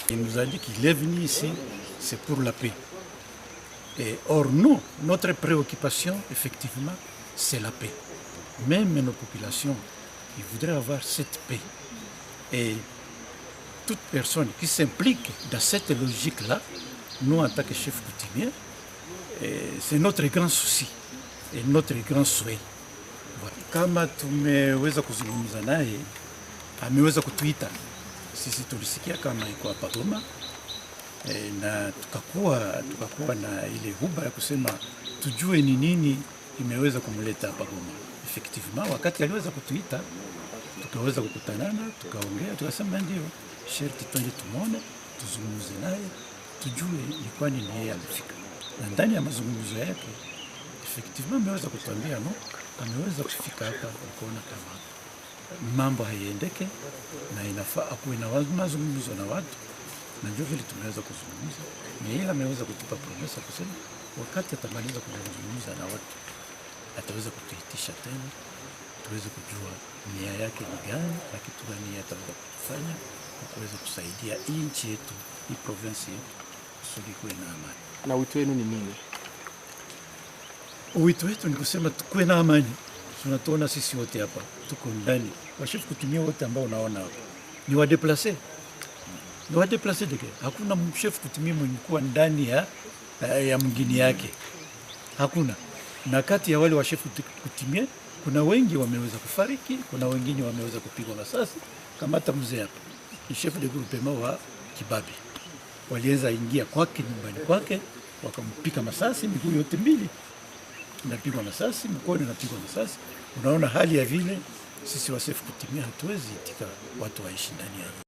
Il nous a dit qu'il est venu ici, c'est pour la paix. Et or, nous, notre préoccupation, effectivement, c'est la paix. Même nos populations, ils voudraient avoir cette paix. Et toute personne qui s'implique dans cette logique-là, nous, en tant que chef coutumier, c'est notre grand souci et notre grand souhait. Kama tumeweza kuzungumza naye, ameweza kutuita. Sisi tulisikia kama iko hapa Goma na tukakuwa na ile huba ya kusema tujue ni nini imeweza kumleta hapa Goma. Effectivement, wakati aliweza kutuita, tukaweza kukutanana, tukaongea, tukasema ndio sherti twende tumone, tuzungumze naye, tujue ni kwa nini yeye alifika. Na ndani ya mazungumzo yake, effectivement ameweza kutuambia ameweza kufika hapa kuona kama mambo haiendeke na inafaa akuwe na mazungumzo na watu, na ndio vile tumeweza kuzungumza. Yeye ameweza kutupa promesa kusema wakati atamaliza kuzungumza na watu ataweza kutuitisha tena tuweze kujua nia yake ni gani na kitu gani ataweza kufanya kwa kuweza kusaidia nchi yetu, hii province yetu kusudi kuwe na amani. Na wito wenu ni nini? Wito wetu ni kusema tukuwe na amani. Tunatuona sisi wote hapa tuko ndani, washefu kutumia wote ambao unaona hapa ni wadeplase, ni wadeplase deke. Hakuna mshefu kutumia mwenye kuwa ndani ya mgini yake, hakuna. Na kati ya wale washefu kutumia kuna wengi wameweza kufariki, kuna wengine wameweza kupigwa masasi. Kama hata mzee hapa ni chef de groupement wa Kibabi, waliweza ingia kwake nyumbani kwake wakampika masasi, miguu yote mbili napigwa masasi, mkono napigwa masasi. Unaona hali ya vile sisi wasefu kutimia hatuwezi itika watu waishi ndani ya